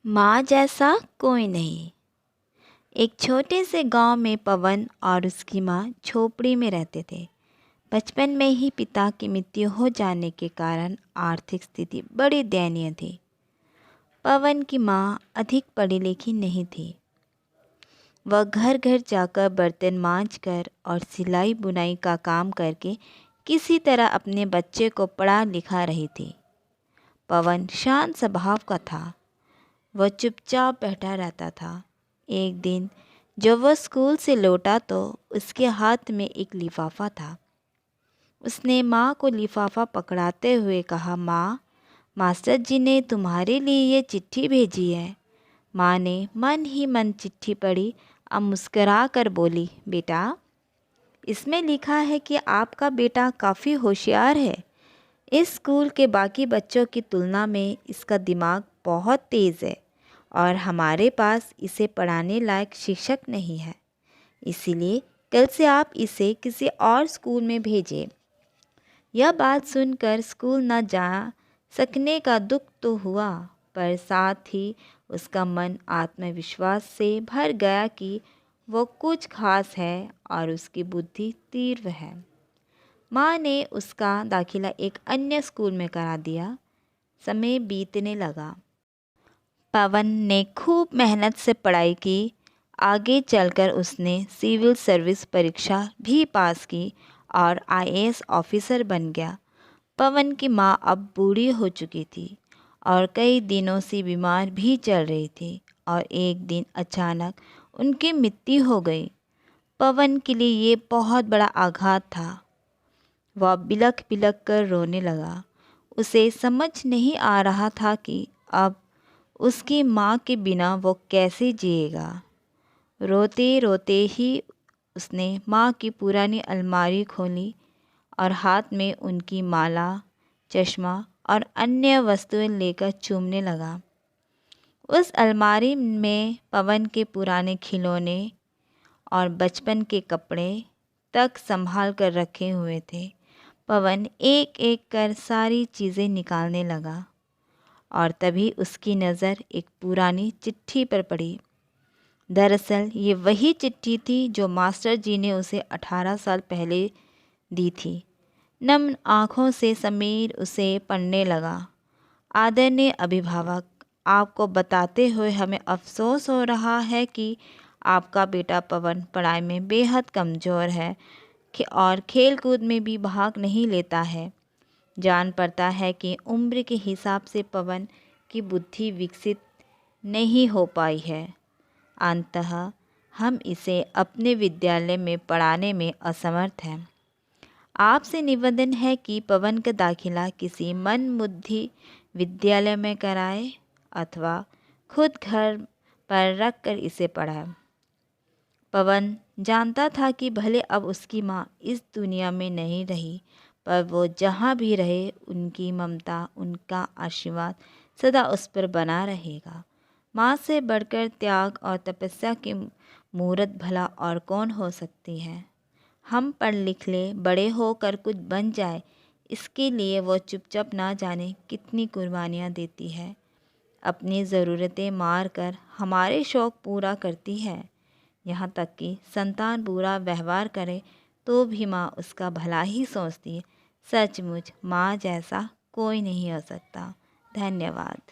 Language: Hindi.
माँ जैसा कोई नहीं। एक छोटे से गांव में पवन और उसकी माँ झोपड़ी में रहते थे। बचपन में ही पिता की मृत्यु हो जाने के कारण आर्थिक स्थिति बड़ी दयनीय थी। पवन की माँ अधिक पढ़ी लिखी नहीं थी। वह घर घर जाकर बर्तन मांजकर और सिलाई बुनाई का काम करके किसी तरह अपने बच्चे को पढ़ा लिखा रही थी। पवन शांत स्वभाव का था। वह चुपचाप बैठा रहता था। एक दिन जब वह स्कूल से लौटा तो उसके हाथ में एक लिफाफा था। उसने माँ को लिफाफा पकड़ाते हुए कहा, माँ, मास्टर जी ने तुम्हारे लिए ये चिट्ठी भेजी है। माँ ने मन ही मन चिट्ठी पढ़ी और मुस्करा कर बोली, बेटा, इसमें लिखा है कि आपका बेटा काफ़ी होशियार है। इस स्कूल के बाकी बच्चों की तुलना में इसका दिमाग बहुत तेज़ है और हमारे पास इसे पढ़ाने लायक शिक्षक नहीं है। इसीलिए कल से आप इसे किसी और स्कूल में भेजें। यह बात सुनकर स्कूल न जा सकने का दुख तो हुआ, पर साथ ही उसका मन आत्मविश्वास से भर गया कि वो कुछ खास है और उसकी बुद्धि तीव्र है। माँ ने उसका दाखिला एक अन्य स्कूल में करा दिया। समय बीतने लगा। पवन ने खूब मेहनत से पढ़ाई की। आगे चलकर उसने सिविल सर्विस परीक्षा भी पास की और आईएएस ऑफिसर बन गया। पवन की माँ अब बूढ़ी हो चुकी थी और कई दिनों से बीमार भी चल रही थी और एक दिन अचानक उनकी मृत्यु हो गई। पवन के लिए ये बहुत बड़ा आघात था। वह बिलख बिलख कर रोने लगा। उसे समझ नहीं आ रहा था कि अब उसकी माँ के बिना वो कैसे जिएगा। रोते रोते ही उसने माँ की पुरानी अलमारी खोली और हाथ में उनकी माला, चश्मा और अन्य वस्तुएं लेकर चूमने लगा। उस अलमारी में पवन के पुराने खिलौने और बचपन के कपड़े तक संभाल कर रखे हुए थे। पवन एक एक कर सारी चीज़ें निकालने लगा और तभी उसकी नज़र एक पुरानी चिट्ठी पर पड़ी। दरअसल ये वही चिट्ठी थी जो मास्टर जी ने उसे 18 साल पहले दी थी। नम आँखों से समीर उसे पढ़ने लगा। आदरणीय अभिभावक, आपको बताते हुए हमें अफसोस हो रहा है कि आपका बेटा पवन पढ़ाई में बेहद कमज़ोर है और खेलकूद में भी भाग नहीं लेता है। जान पड़ता है कि उम्र के हिसाब से पवन की बुद्धि विकसित नहीं हो पाई है। अंततः हम इसे अपने विद्यालय में पढ़ाने में असमर्थ हैं। आपसे निवेदन है कि पवन का दाखिला किसी मंदबुद्धि विद्यालय में कराएं अथवा खुद घर पर रख कर इसे पढ़ाएं। पवन जानता था कि भले अब उसकी माँ इस दुनिया में नहीं रही, पर वो जहाँ भी रहे उनकी ममता, उनका आशीर्वाद सदा उस पर बना रहेगा। माँ से बढ़कर त्याग और तपस्या की मूरत भला और कौन हो सकती है। हम पढ़ लिख ले, बड़े होकर कुछ बन जाए, इसके लिए वो चुपचाप ना जाने कितनी कुर्बानियाँ देती है। अपनी ज़रूरतें मार कर हमारे शौक़ पूरा करती है। यहाँ तक कि संतान बुरा व्यवहार करे तो भी माँ उसका भला ही सोचती है। सचमुच माँ जैसा कोई नहीं हो सकता। धन्यवाद।